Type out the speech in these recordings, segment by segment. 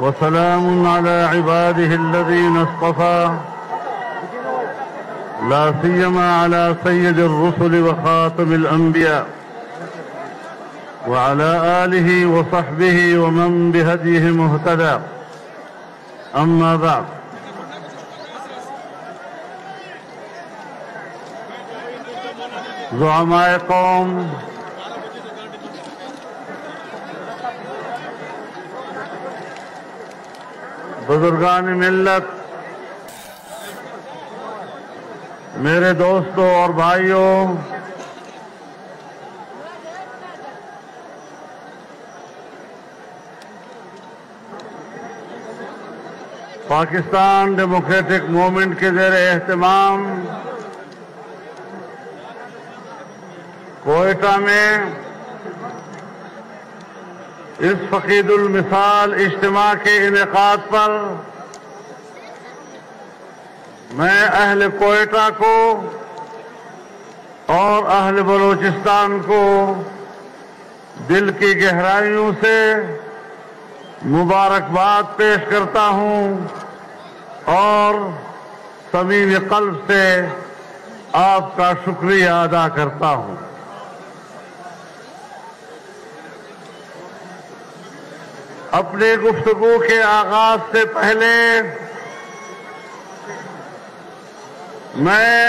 وسلام على عباده الذين اصطفى لا سيما على سيد الرسل وخاتم الأنبياء وعلى آله وصحبه ومن بهديه مهتدى. أما بعد، زعماء قوم، بزرگان ملت، میرے دوستوں اور بھائیوں، پاکستان ڈیموکریٹک موومنٹ کے زیر اہتمام کوئٹہ میں اس فقید المثال اجتماع کے انعقاد پر میں اہل کوئٹہ کو اور اہل بلوچستان کو دل کی گہرائیوں سے مبارکباد پیش کرتا ہوں اور صمیم قلب سے آپ کا شکریہ ادا کرتا ہوں۔ اپنے گفتگو کے آغاز سے پہلے میں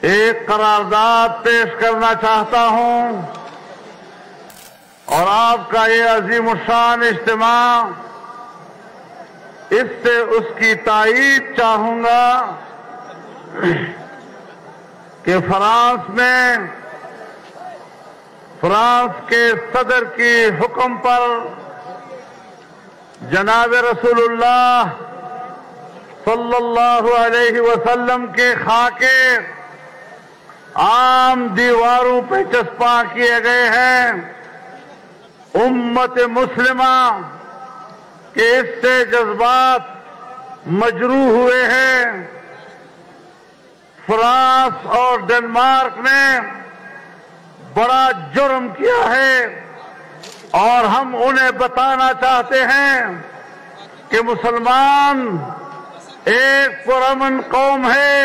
ایک قرارداد پیش کرنا چاہتا ہوں اور آپ کا یہ عظیم الشان اجتماع اس سے اس کی تائید چاہوں گا کہ فرانس کے صدر کی حکم پر جناب رسول اللہ صلی اللہ علیہ وسلم کے خاکے عام دیواروں پہ چسپاں کیے گئے ہیں۔ امت مسلمہ کے اس سے جذبات مجروح ہوئے ہیں۔ فرانس اور ڈنمارک نے بڑا جرم کیا ہے اور ہم انہیں بتانا چاہتے ہیں کہ مسلمان ایک پرامن قوم ہے،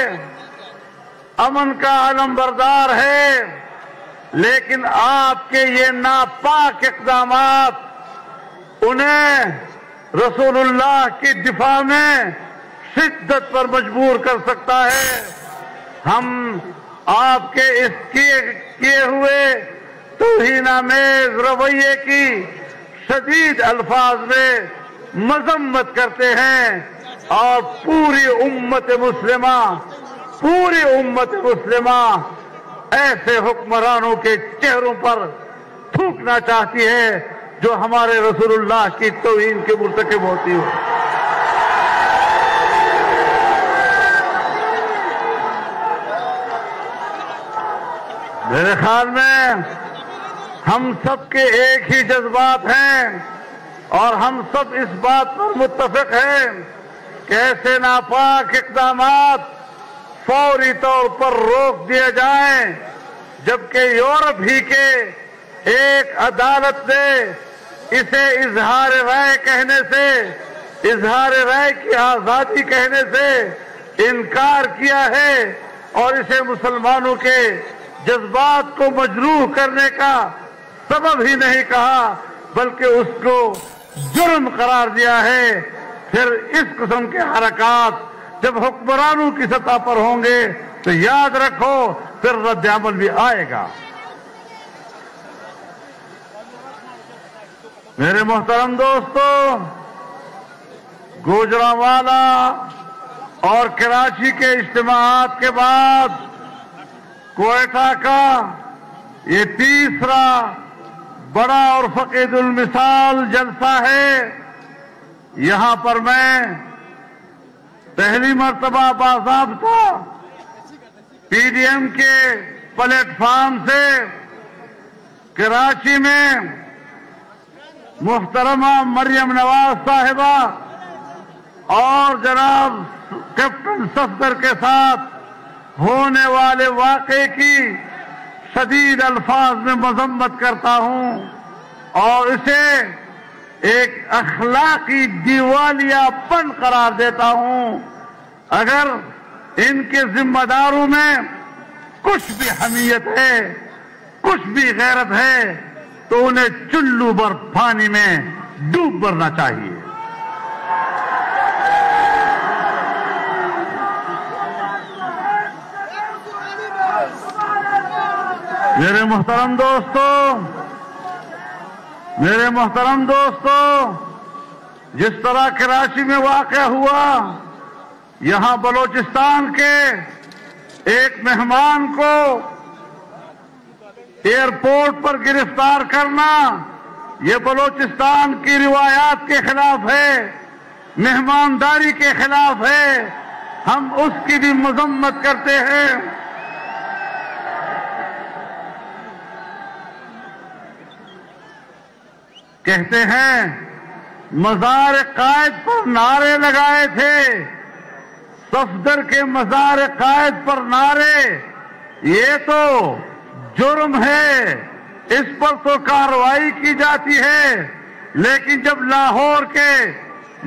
امن کا علم بردار ہے، لیکن آپ کے یہ ناپاک اقدامات انہیں رسول اللہ کی دفاع میں شدت پر مجبور کر سکتا ہے۔ ہم آپ کے اس کیے ہوئے توہینآمیز رویے کی شدید الفاظ میں مذمت کرتے ہیں اور پوری امت مسلمہ ایسے حکمرانوں کے چہروں پر تھوکنا چاہتی ہے جو ہمارے رسول اللہ کی توہین کے مرتکب ہوتی ہو۔ میرے خیال میں ہم سب کے ایک ہی جذبات ہیں اور ہم سب اس بات پر متفق ہیں کہ ایسے ناپاک اقدامات فوری طور پر روک دیے جائیں، جبکہ یورپ ہی کے ایک عدالت نے اسے اظہار رائے کہنے سے، اظہار رائے کی آزادی کہنے سے انکار کیا ہے اور اسے مسلمانوں کے جذبات کو مجروح کرنے کا سبب ہی نہیں کہا بلکہ اس کو جرم قرار دیا ہے۔ پھر اس قسم کے حرکات جب حکمرانوں کی سطح پر ہوں گے تو یاد رکھو پھر رد عمل بھی آئے گا۔ میرے محترم دوستو، گوجرانوالا اور کراچی کے اجتماعات کے بعد کوئٹہ کا یہ تیسرا بڑا اور فقید المثال جلسہ ہے۔ یہاں پر میں پہلی مرتبہ باضابطہ پی ڈی ایم کے پلیٹ فارم سے کراچی میں محترمہ مریم نواز صاحبہ اور جناب کیپٹن صفدر کے ساتھ ہونے والے واقعے کی شدید الفاظ میں مذمت کرتا ہوں اور اسے ایک اخلاقی دیوالیہ پن قرار دیتا ہوں. اگر ان کے ذمہ داروں میں کچھ بھی حمیت ہے، کچھ بھی غیرت ہے، تو انہیں چلو بھر پانی میں ڈوب مرنا چاہیے. میرے محترم دوستو، جس طرح کراچی میں واقع ہوا، یہاں بلوچستان کے ایک مہمان کو ایئرپورٹ پر گرفتار کرنا، یہ بلوچستان کی روایات کے خلاف ہے، مہمانداری کے خلاف ہے. ہم اس کی بھی مذمت کرتے ہیں. کہتے ہیں مزار قائد پر نعرے لگائے تھے، صفدر کے مزار قائد پر نعرے، یہ تو جرم ہے، اس پر تو کارروائی کی جاتی ہے. لیکن جب لاہور کے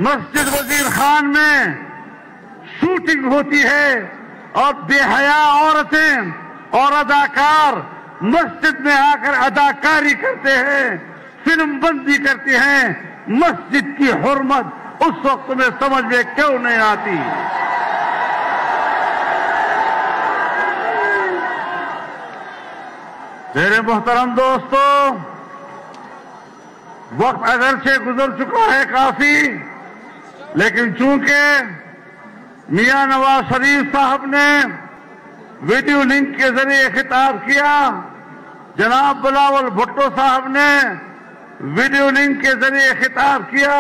مسجد وزیر خان میں شوٹنگ ہوتی ہے اور بے حیا عورتیں اور اداکار مسجد میں آ کر اداکاری کرتے ہیں، فلم بندی کرتی ہیں، مسجد کی حرمت اس وقت میں سمجھ میں کیوں نہیں آتی؟ میرے محترم دوستو، وقت اگرچہ گزر چکا ہے کافی، لیکن چونکہ میاں نواز شریف صاحب نے ویڈیو لنک کے ذریعے خطاب کیا، جناب بلاول بھٹو صاحب نے ویڈیو لنک کے ذریعے خطاب کیا،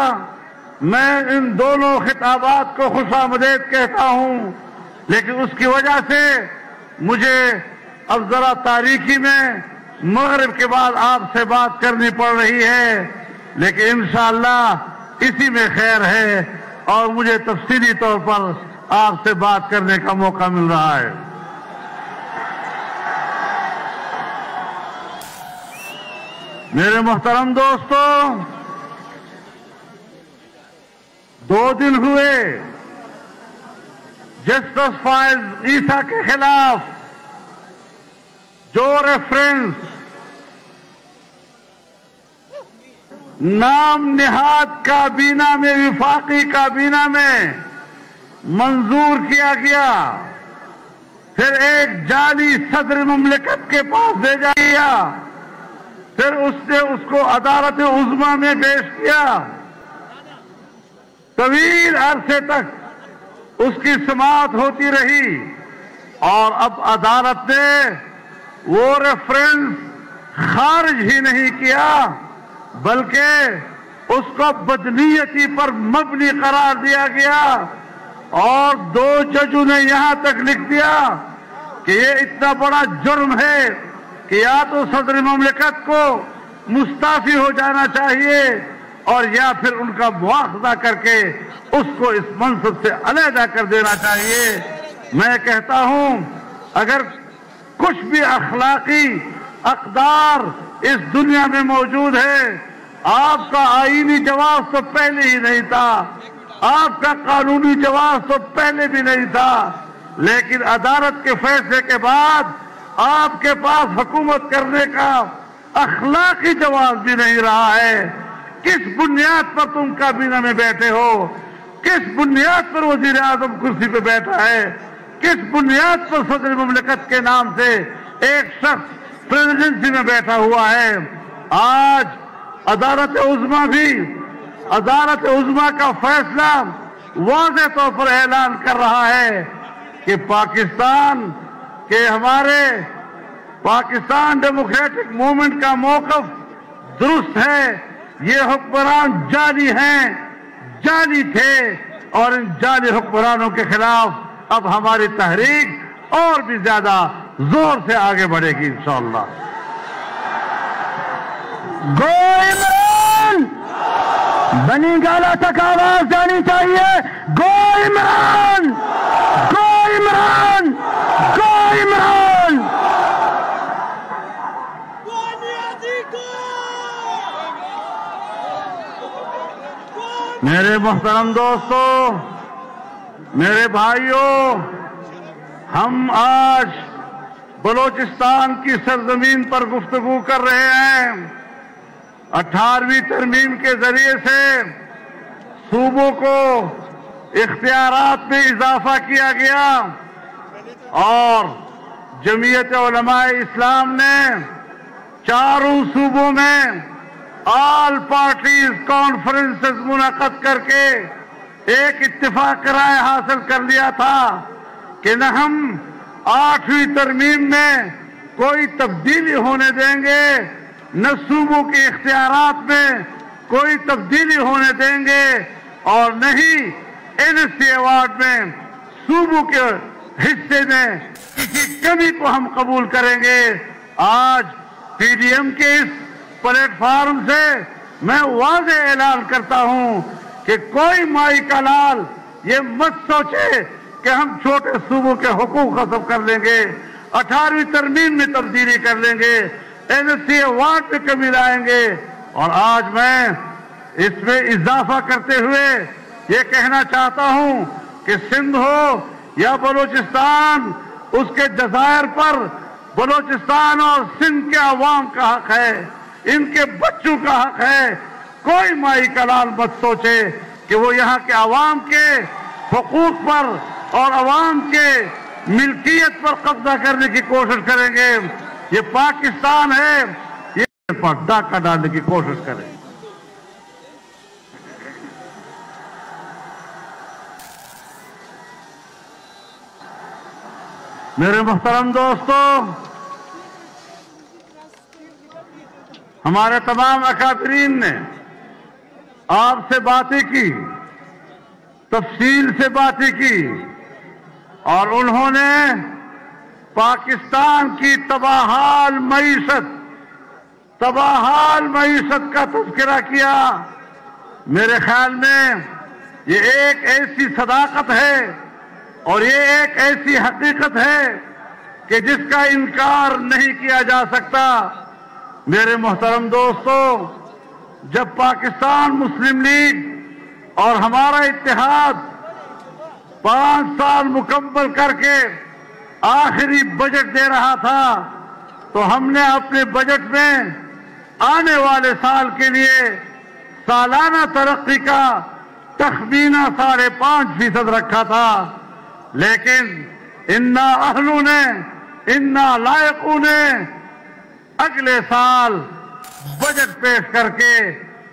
میں ان دونوں خطابات کو خوش آمدید کہتا ہوں. لیکن اس کی وجہ سے مجھے اب ذرا تاریکی میں مغرب کے بعد آپ سے بات کرنی پڑ رہی ہے، لیکن انشاءاللہ اسی میں خیر ہے اور مجھے تفصیلی طور پر آپ سے بات کرنے کا موقع مل رہا ہے. میرے محترم دوستو، 2 دن ہوئے جسٹس فائز عیسیٰ کے خلاف جو ریفرنس نام نہاد کابینہ میں، وفاقی کابینہ میں منظور کیا گیا، پھر ایک جعلی صدر مملکت کے پاس بھیجا گیا، پھر اس نے اس کو عدالت عظمیٰ میں پیش کیا. طویل عرصے تک اس کی سماعت ہوتی رہی اور اب عدالت نے وہ ریفرنس خارج ہی نہیں کیا، بلکہ اس کو بدنیتی پر مبنی قرار دیا گیا. اور 2 ججوں نے یہاں تک لکھ دیا کہ یہ اتنا بڑا جرم ہے کہ یا تو صدر مملکت کو مستعفی ہو جانا چاہیے اور یا پھر ان کا مواخذہ کر کے اس کو اس منصب سے علیحدہ کر دینا چاہیے. میں کہتا ہوں اگر کچھ بھی اخلاقی اقدار اس دنیا میں موجود ہے، آپ کا آئینی جواز تو پہلے ہی نہیں تھا، آپ کا قانونی جواز تو پہلے بھی نہیں تھا، لیکن عدالت کے فیصلے کے بعد آپ کے پاس حکومت کرنے کا اخلاقی جواز بھی نہیں رہا ہے. کس بنیاد پر تم کابینہ میں بیٹھے ہو؟ کس بنیاد پر وزیر اعظم کرسی پہ بیٹھا ہے؟ کس بنیاد پر صدر مملکت کے نام سے ایک شخص پریزیڈنسی میں بیٹھا ہوا ہے؟ آج عدالت عظمیٰ کا فیصلہ واضح طور پر اعلان کر رہا ہے کہ پاکستان کہ ہمارے پاکستان ڈیموکریٹک موومنٹ کا موقف درست ہے. یہ حکمران جعلی ہیں، جعلی تھے، اور ان جعلی حکمرانوں کے خلاف اب ہماری تحریک اور بھی زیادہ زور سے آگے بڑھے گی انشاءاللہ. گو عمران، بنی گالا تک آواز جانی چاہیے. گو عمران، گو عمران، گو عمران. میرے محترم دوستوں، میرے بھائیوں، ہم آج بلوچستان کی سرزمین پر گفتگو کر رہے ہیں۔ 18ویں ترمیم کے ذریعے سے صوبوں کو اختیارات میں اضافہ کیا گیا اور جمعیت علماء اسلام نے چاروں صوبوں میں آل پارٹیز کانفرنسز منعقد کر کے ایک اتفاق رائے حاصل کر لیا تھا کہ نہ ہم 8ویں ترمیم میں کوئی تبدیلی ہونے دیں گے، نہ صوبوں کے اختیارات میں کوئی تبدیلی ہونے دیں گے، اور نہ ہی NSC ایوارڈ میں صوبوں کے حصے میں کسی کمی کو ہم قبول کریں گے۔ آج PDM کے اس پلیٹ فارم سے میں واضح اعلان کرتا ہوں کہ کوئی مائی کا لال یہ مت سوچے کہ ہم چھوٹے صوبوں کے حقوق غصب کر لیں گے، 18ویں ترمیم میں تبدیلی کر لیں گے، NSC ایوارڈ میں کمی لائیں گے۔ اور آج میں اس میں اضافہ کرتے ہوئے یہ کہنا چاہتا ہوں کہ سندھ ہو یا بلوچستان، اس کے جزائر پر بلوچستان اور سندھ کے عوام کا حق ہے، ان کے بچوں کا حق ہے۔ کوئی مائی کا لال مت سوچے کہ وہ یہاں کے عوام کے حقوق پر اور عوام کے ملکیت پر قبضہ کرنے کی کوشش کریں گے۔ یہ پاکستان ہے، یہ پر ڈاکہ ڈالنے کی کوشش کریں۔ میرے محترم دوستوں، ہمارے تمام اکابرین نے آپ سے باتیں کی، تفصیل سے باتیں کی، اور انہوں نے پاکستان کی تباہال معیشت کا تذکرہ کیا۔ میرے خیال میں یہ ایک ایسی صداقت ہے اور یہ ایک ایسی حقیقت ہے کہ جس کا انکار نہیں کیا جا سکتا۔ میرے محترم دوستوں، جب پاکستان مسلم لیگ اور ہمارا اتحاد 5 سال مکمل کر کے آخری بجٹ دے رہا تھا تو ہم نے اپنے بجٹ میں آنے والے سال کے لیے سالانہ ترقی کا تخمینہ 5.5% رکھا تھا، لیکن انا اہلوں نے، انا لائقوں نے اگلے سال بجٹ پیش کر کے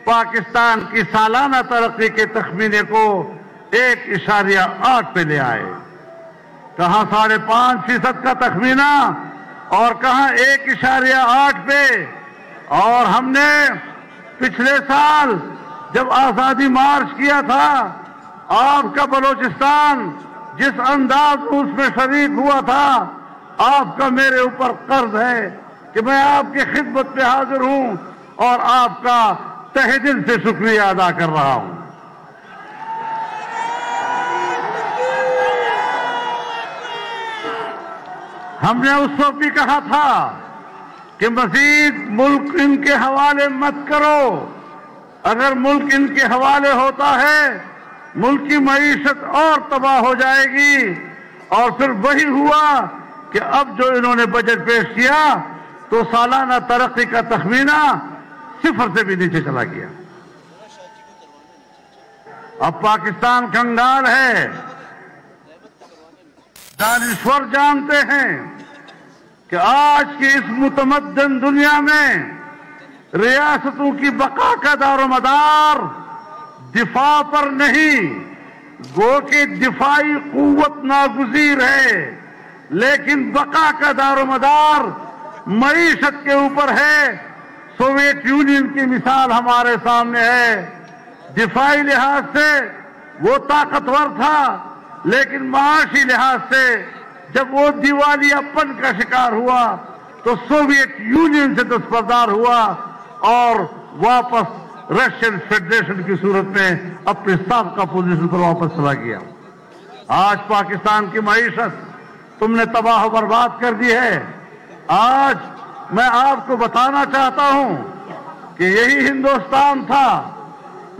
پاکستان کی سالانہ ترقی کے تخمینے کو 1.8 پہ لے آئے۔ کہاں 5.5% کا تخمینہ اور کہاں 1.8 پہ۔ اور ہم نے پچھلے سال جب آزادی مارچ کیا تھا، آپ کا بلوچستان جس انداز اس میں شریک ہوا تھا، آپ کا میرے اوپر قرض ہے کہ میں آپ کی خدمت میں حاضر ہوں اور آپ کا تہہ دل سے شکریہ ادا کر رہا ہوں۔ ہم نے اس وقت بھی کہا تھا کہ مزید ملک ان کے حوالے مت کرو، اگر ملک ان کے حوالے ہوتا ہے ملک کی معیشت اور تباہ ہو جائے گی۔ اور پھر وہی ہوا کہ اب جو انہوں نے بجٹ پیش کیا تو سالانہ ترقی کا تخمینہ 0 سے بھی نیچے چلا گیا۔ اب پاکستان کنگال ہے۔ دانشور جانتے ہیں کہ آج کی اس متمدن دنیا میں ریاستوں کی بقا کا دار و مدار دفاع پر نہیں، گو کہ دفاعی قوت ناگزیر ہے، لیکن بقا کا دار و مدار معیشت کے اوپر ہے۔ سوویت یونین کی مثال ہمارے سامنے ہے۔ دفاعی لحاظ سے وہ طاقتور تھا، لیکن معاشی لحاظ سے جب وہ دیوالیہ پن کا شکار ہوا تو سوویت یونین سے دستبردار ہوا اور واپس رشین فیڈریشن کی صورت میں اپنے سابقہ پوزیشن پر واپس چلا گیا۔ آج پاکستان کی معیشت تم نے تباہ و برباد کر دی ہے۔ آج میں آپ کو بتانا چاہتا ہوں کہ یہی ہندوستان تھا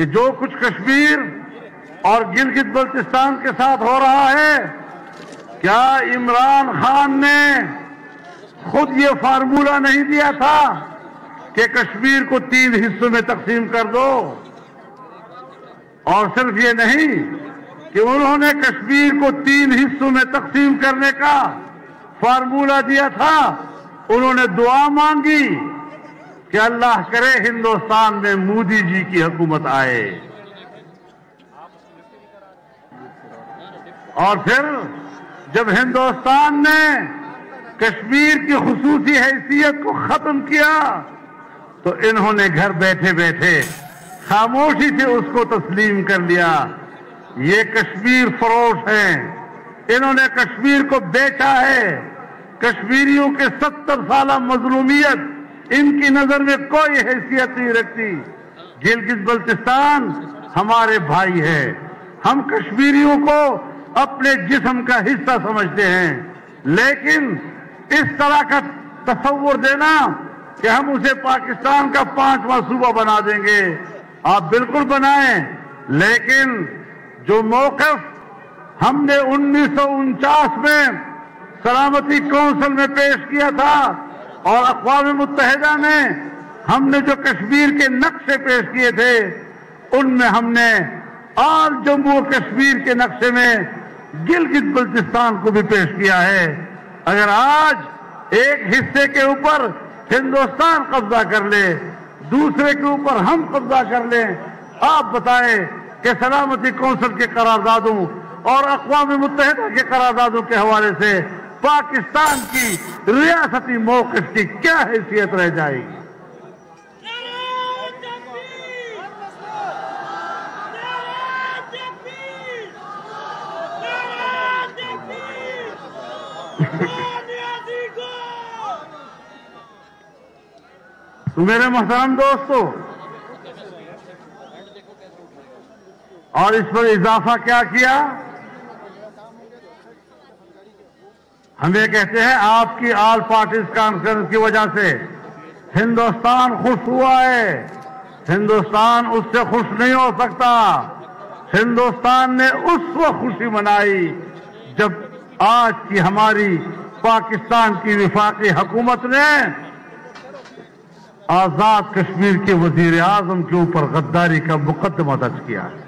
کہ جو کچھ کشمیر اور گلگت بلتستان کے ساتھ ہو رہا ہے، کیا عمران خان نے خود یہ فارمولہ نہیں دیا تھا کہ کشمیر کو 3 حصوں میں تقسیم کر دو؟ اور صرف یہ نہیں کہ انہوں نے کشمیر کو 3 حصوں میں تقسیم کرنے کا فارمولہ دیا تھا، انہوں نے دعا مانگی کہ اللہ کرے ہندوستان میں مودی جی کی حکومت آئے۔ اور پھر جب ہندوستان نے کشمیر کی خصوصی حیثیت کو ختم کیا تو انہوں نے گھر بیٹھے بیٹھے خاموشی سے اس کو تسلیم کر لیا۔ یہ کشمیر فروش ہیں، انہوں نے کشمیر کو بیچا ہے۔ کشمیریوں کے 70 سالہ مظلومیت ان کی نظر میں کوئی حیثیت نہیں رکھتی۔ گلگت بلتستان ہمارے بھائی ہے، ہم کشمیریوں کو اپنے جسم کا حصہ سمجھتے ہیں، لیکن اس طرح کا تصور دینا کہ ہم اسے پاکستان کا 5واں صوبہ بنا دیں گے، آپ بالکل بنائیں، لیکن جو موقف ہم نے 1949 میں سلامتی کونسل میں پیش کیا تھا اور اقوام متحدہ میں ہم نے جو کشمیر کے نقشے پیش کیے تھے، ان میں ہم نے آل جموں و کشمیر کے نقشے میں گلگت بلتستان کو بھی پیش کیا ہے۔ اگر آج ایک حصے کے اوپر ہندوستان قبضہ کر لے، دوسرے کے اوپر ہم قبضہ کر لیں، آپ بتائیں کہ سلامتی کونسل کے قراردادوں اور اقوام متحدہ کے قراردادوں کے حوالے سے پاکستان کی ریاستی موقف کی کیا حیثیت رہ جائے گی؟ تو میرے محترم دوستو، اور اس پر اضافہ کیا کیا؟ ہم یہ کہتے ہیں آپ کی آل پارٹیز کانفرنس کی وجہ سے ہندوستان خوش ہوا ہے۔ ہندوستان اس سے خوش نہیں ہو سکتا۔ ہندوستان نے اس وقت خوشی منائی جب آج کی ہماری پاکستان کی وفاقی حکومت نے آزاد کشمیر کے وزیر اعظم کے اوپر غداری کا مقدمہ درج کیا ہے۔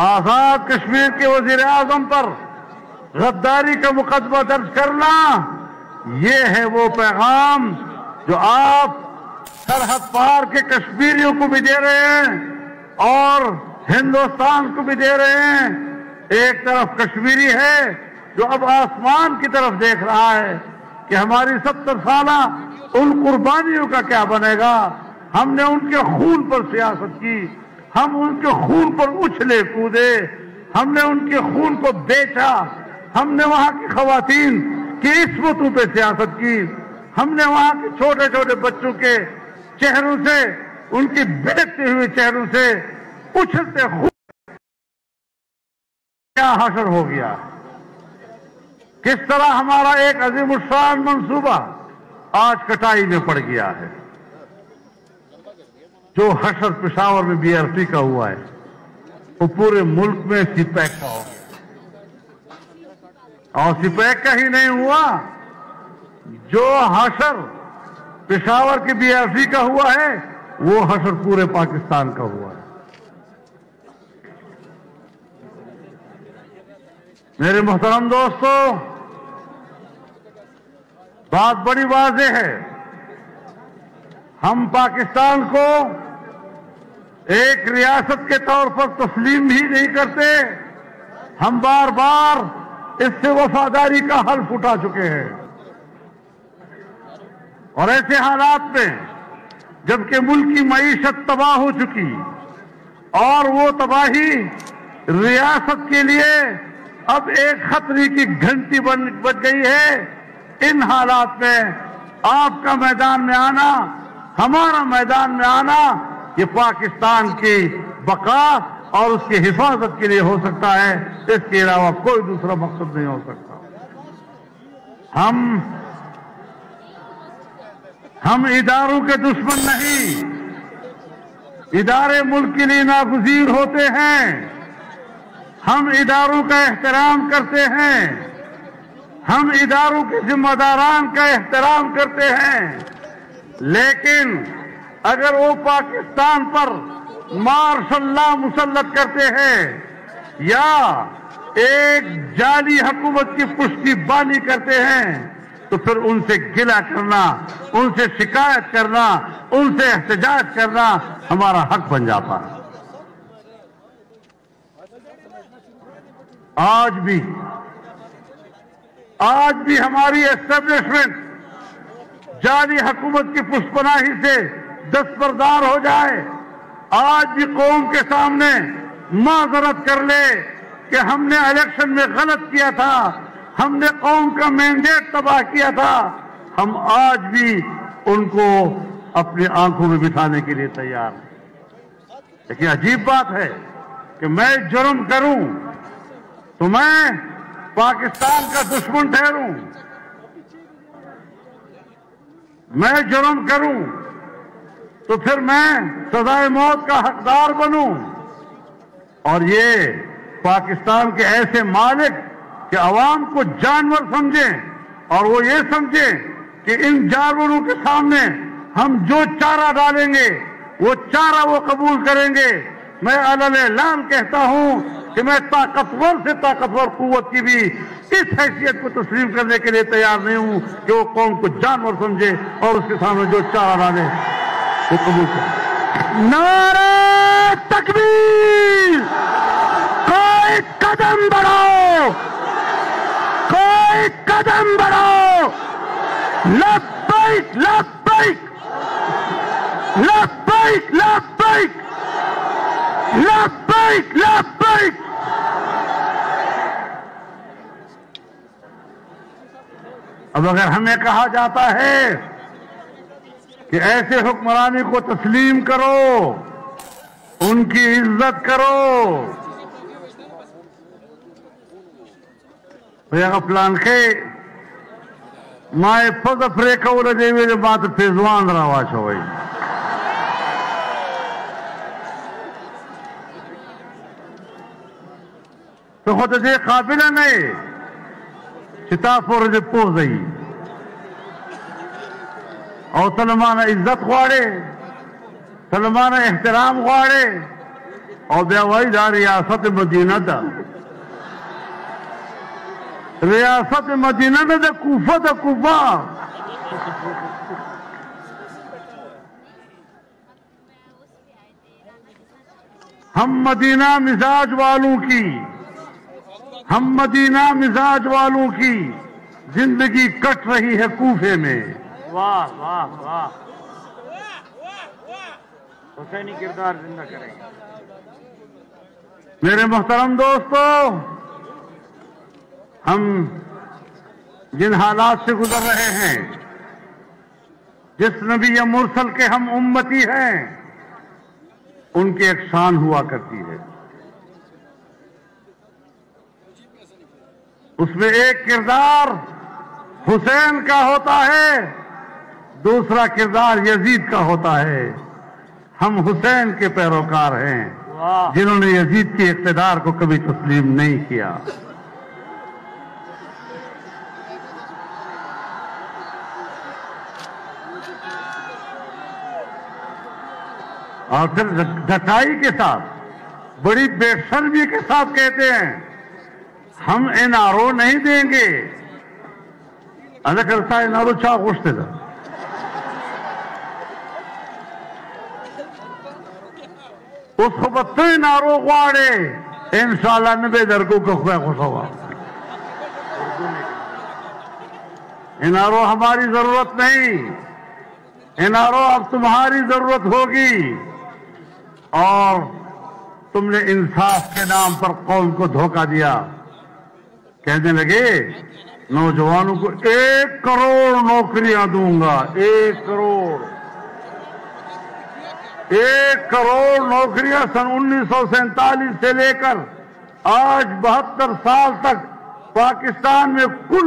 آزاد کشمیر کے وزیر اعظم پر غداری کا مقدمہ درج کرنا، یہ ہے وہ پیغام جو آپ سرحد پار کے کشمیریوں کو بھی دے رہے ہیں اور ہندوستان کو بھی دے رہے ہیں۔ ایک طرف کشمیری ہے جو اب آسمان کی طرف دیکھ رہا ہے کہ ہماری 70 سالہ ان قربانیوں کا کیا بنے گا۔ ہم نے ان کے خون پر سیاست کی، ہم ان کے خون پر اچھلے کودے، ہم نے ان کے خون کو بیچا، ہم نے وہاں کی خواتین کی عصمتوں پہ سیاست کی، ہم نے وہاں کے چھوٹے چھوٹے بچوں کے چہروں سے، ان کی بہکتے ہوئے چہروں سے اچھلتے خون کیا حشر ہو گیا۔ کس طرح ہمارا ایک عظیم الشان منصوبہ آج کٹائی میں پڑ گیا ہے۔ جو حشر پشاور میں بی آر سی کا ہوا ہے وہ پورے ملک میں سی پیک کا ہو گیا، اور سی پیک کا ہی نہیں ہوا، جو حشر پشاور کے بی آر سی کا ہوا ہے وہ حشر پورے پاکستان کا ہوا ہے۔ میرے محترم دوستو، بات بڑی واضح ہے، ہم پاکستان کو ایک ریاست کے طور پر تسلیم بھی نہیں کرتے، ہم بار بار اس سے وفاداری کا حلف اٹھا چکے ہیں، اور ایسے حالات میں جبکہ ملک کی معیشت تباہ ہو چکی اور وہ تباہی ریاست کے لیے اب ایک خطرے کی گھنٹی بن گئی ہے، ان حالات میں آپ کا میدان میں آنا، ہمارا میدان میں آنا، یہ پاکستان کی بقا اور اس کی حفاظت کے لیے ہو سکتا ہے، اس کے علاوہ کوئی دوسرا مقصد نہیں ہو سکتا۔ ہم ہم اداروں کے دشمن نہیں، ادارے ملک کے لیے ناگزیر ہوتے ہیں، ہم اداروں کا احترام کرتے ہیں، ہم اداروں کے ذمہ داران کا احترام کرتے ہیں، لیکن اگر وہ پاکستان پر مارشل لا مسلط کرتے ہیں یا ایک جعلی حکومت کی پشتی بانی کرتے ہیں تو پھر ان سے گلہ کرنا، ان سے شکایت کرنا، ان سے احتجاج کرنا ہمارا حق بن جاتا ہے۔ آج بھی ہماری اسٹیبلشمنٹ جعلی حکومت کی پشت پناہی سے دستبردار ہو جائے، آج بھی قوم کے سامنے معذرت کر لے کہ ہم نے الیکشن میں غلط کیا تھا، ہم نے قوم کا مینڈیٹ تباہ کیا تھا، ہم آج بھی ان کو اپنی آنکھوں میں بٹھانے کے لیے تیار ہیں۔ لیکن عجیب بات ہے کہ میں جرم کروں تو میں پاکستان کا دشمن ٹھہروں، میں جرم کروں تو پھر میں سزائے موت کا حقدار بنوں، اور یہ پاکستان کے ایسے مالک کہ عوام کو جانور سمجھیں اور وہ یہ سمجھیں کہ ان جانوروں کے سامنے ہم جو چارہ ڈالیں گے وہ چارہ وہ قبول کریں گے۔ میں علن اعلان کہتا ہوں کہ میں طاقتور سے طاقتور قوت کی بھی اس حیثیت کو تسلیم کرنے کے لیے تیار نہیں ہوں کہ وہ قوم کو جانور سمجھے اور اس کے سامنے جو چارہ ڈالے وہ قبول کرے۔ نعرہ تکبیر! کوئی قدم بڑھاؤ، کوئی قدم بڑھاؤ! لبیک لبیک لبیک لبیک لبیک لبیک! اب اگر ہمیں کہا جاتا ہے کہ ایسے حکمرانی کو تسلیم کرو، ان کی عزت کرو، یا پلان کے مائے پد فریکول دے ویلے بات فیضوان رواج ہوئی تو خود دے قابل نہیں چتافور دے پوز دئی اور تلمانہ عزت غواڑے، تلمانہ احترام غواڑے، اور بیاوائی دا ریاست مدینہ دا، ریاست مدینہ دا کوفہ دا کوفہ۔ ہم مدینہ مزاج والوں کی، ہم مدینہ مزاج والوں کی زندگی کٹ رہی ہے کوفے میں۔ واہ واہ واہ! حسینی کردار زندہ کریں گے۔ میرے محترم دوستو، ہم جن حالات سے گزر رہے ہیں، جس نبی یا مرسل کے ہم امتی ہیں، ان کی ایک شان ہوا کرتی ہے، اس میں ایک کردار حسین کا ہوتا ہے، دوسرا کردار یزید کا ہوتا ہے۔ ہم حسین کے پیروکار ہیں جنہوں نے یزید کے اقتدار کو کبھی تسلیم نہیں کیا۔ اور پھر ڈٹائی کے ساتھ، بڑی بے شرمی کے ساتھ کہتے ہیں ہم این آر او نہیں دیں گے۔ ادا کرتا این آر او چاہ گوشتے تھا، اس کو بطو این آر او گواڑے انشاءاللہ نبے درگو کو خوئے خوش ہوا۔ این آر او ہماری ضرورت نہیں، این آر او اب تمہاری ضرورت ہوگی، اور تم نے انصاف کے نام پر قوم کو دھوکہ دیا۔ کہنے لگے نوجوانوں کو 1 کروڑ نوکریاں دوں گا، 1 کروڑ 1 کروڑ نوکریاں۔ سن 1947 سے لے کر آج 72 سال تک پاکستان میں کل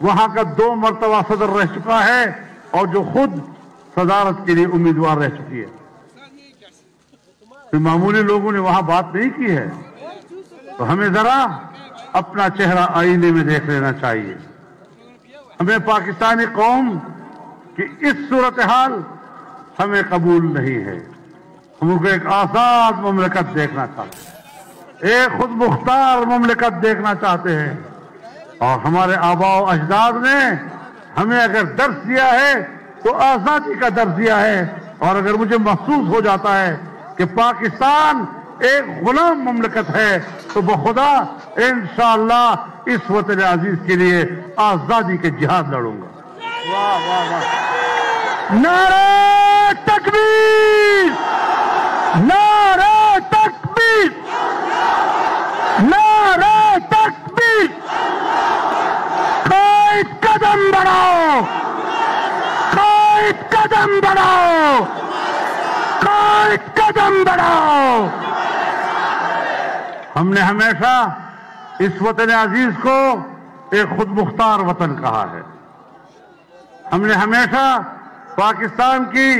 وہاں کا 2 مرتبہ صدر رہ چکا ہے اور جو خود صدارت کے لیے امیدوار رہ چکی ہے. تو معمولی لوگوں نے وہاں بات نہیں کی ہے. تو ہمیں ذرا اپنا چہرہ آئینے میں دیکھ لینا چاہیے. ہمیں پاکستانی قوم کی اس صورتحال ہمیں قبول نہیں ہے. ہم کو ایک آزاد مملکت دیکھنا چاہتے ہیں, ایک خود مختار مملکت دیکھنا چاہتے ہیں. اور ہمارے آباء و اجداد نے ہمیں اگر درس دیا ہے تو آزادی کا درس دیا ہے. اور اگر مجھے محسوس ہو جاتا ہے کہ پاکستان ایک غلام مملکت ہے تو بخدا انشاءاللہ اس وطن عزیز کے لیے آزادی کے جہاد لڑوں گا. واہ واہ واہ. نعرہ تکبیر, نعرہ تکبیر, نعرہ تکبیر. قائد قدم بڑھاؤ, قائد قدم بڑھاؤ, قائد قدم بڑھاؤ. ہم نے ہمیشہ اس وطن عزیز کو ایک خود مختار وطن کہا ہے. ہم نے ہمیشہ پاکستان کی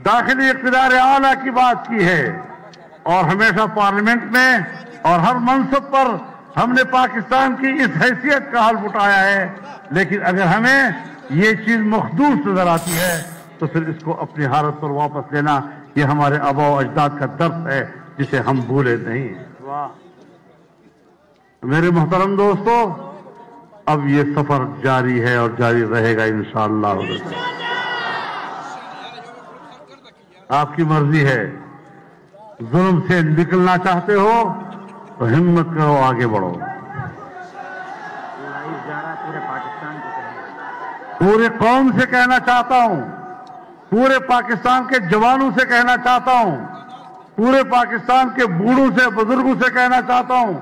داخلی اقتدار اعلیٰ کی بات کی ہے اور ہمیشہ پارلیمنٹ میں اور ہر منصب پر ہم نے پاکستان کی اس حیثیت کا حلف اٹھایا ہے. لیکن اگر ہمیں یہ چیز مخدوش نظر آتی ہے تو پھر اس کو اپنی حالت پر واپس لینا یہ ہمارے آباء و اجداد کا درس ہے جسے ہم بھولے نہیں. واہ. میرے محترم دوستو, اب یہ سفر جاری ہے اور جاری رہے گا انشاءاللہ. آپ کی مرضی ہے. ظلم سے نکلنا چاہتے ہو تو ہمت کرو, آگے بڑھو. لائیو جا رہا پورے پاکستان کو. پورے قوم سے کہنا چاہتا ہوں, پورے پاکستان کے جوانوں سے کہنا چاہتا ہوں, پورے پاکستان کے بوڑھوں سے بزرگوں سے کہنا چاہتا ہوں,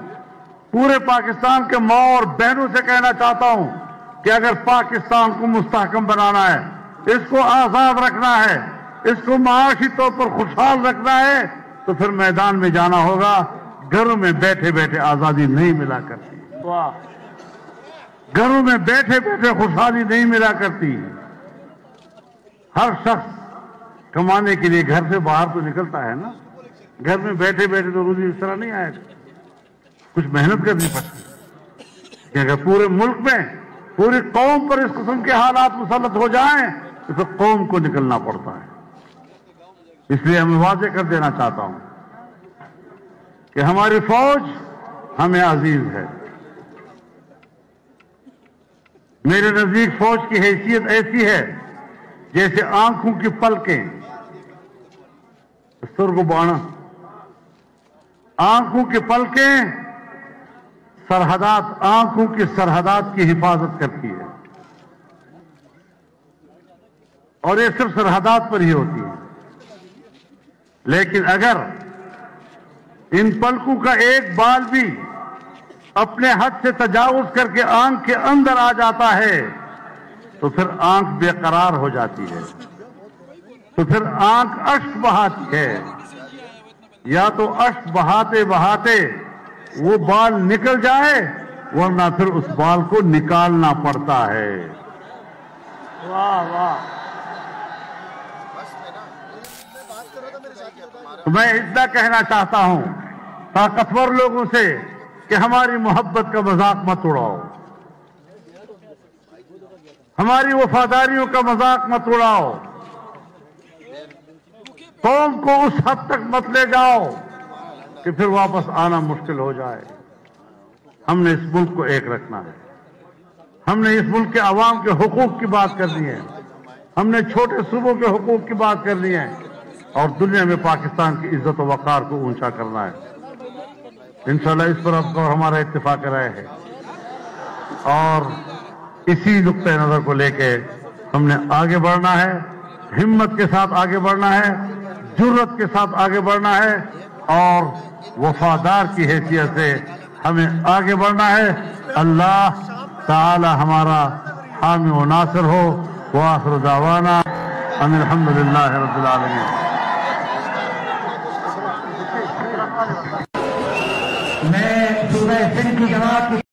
پورے پاکستان کے ماں اور بہنوں سے کہنا چاہتا ہوں کہ اگر پاکستان کو مستحکم بنانا ہے, اس کو آزاد رکھنا ہے, اس کو معاشی طور پر خوشحال رکھنا ہے تو پھر میدان میں جانا ہوگا. گھروں میں بیٹھے بیٹھے آزادی نہیں ملا کرتی. واہ. گھروں میں بیٹھے بیٹھے خوشحالی نہیں ملا کرتی. ہر شخص کمانے کے لیے گھر سے باہر تو نکلتا ہے نا. گھر میں بیٹھے بیٹھے تو روزی اس طرح نہیں آئے گا, کچھ محنت کرنی پڑتی. کہ اگر پورے ملک میں پوری قوم پر اس قسم کے حالات مسلط ہو جائیں تو پھر قوم کو نکلنا پڑتا ہے. اس لیے میں واضح کر دینا چاہتا ہوں کہ ہماری فوج ہمیں عزیز ہے. میرے نزدیک فوج کی حیثیت ایسی ہے جیسے آنکھوں کی پلکیں, سرگ بانا, آنکھوں کی پلکیں سرحدات, آنکھوں کی سرحدات کی حفاظت کرتی ہے. اور یہ صرف سرحدات پر ہی ہوتی ہے. لیکن اگر ان پلکوں کا ایک بال بھی اپنے حد سے تجاوز کر کے آنکھ کے اندر آ جاتا ہے تو پھر آنکھ بے قرار ہو جاتی ہے, تو پھر آنکھ اشک بہاتی ہے. یا تو اشک بہاتے بہاتے وہ بال نکل جائے ورنہ پھر اس بال کو نکالنا پڑتا ہے. واہ واہ. میں اتنا کہنا چاہتا ہوں طاقتور لوگوں سے کہ ہماری محبت کا مذاق مت اڑاؤ, ہماری وفاداریوں کا مذاق مت اڑاؤ, قوم کو اس حد تک مت لے جاؤ کہ پھر واپس آنا مشکل ہو جائے. ہم نے اس ملک کو ایک رکھنا ہے. ہم نے اس ملک کے عوام کے حقوق کی بات کرنی ہے, ہم نے چھوٹے صوبوں کے حقوق کی بات کرنی ہے اور دنیا میں پاکستان کی عزت و وقار کو اونچا کرنا ہے. انشاءاللہ اس پر آپ کو ہمارا اتفاق رائے ہے اور اسی نقطۂ نظر کو لے کے ہم نے آگے بڑھنا ہے, ہمت کے ساتھ آگے بڑھنا ہے, جرت کے ساتھ آگے بڑھنا ہے اور وفادار کی حیثیت سے ہمیں آگے بڑھنا ہے. اللہ تعالی ہمارا حامی و ناصر ہو. وآخر دعوانا ان الحمدللہ رب العالمین. میں سورہ سندھ کی جماعت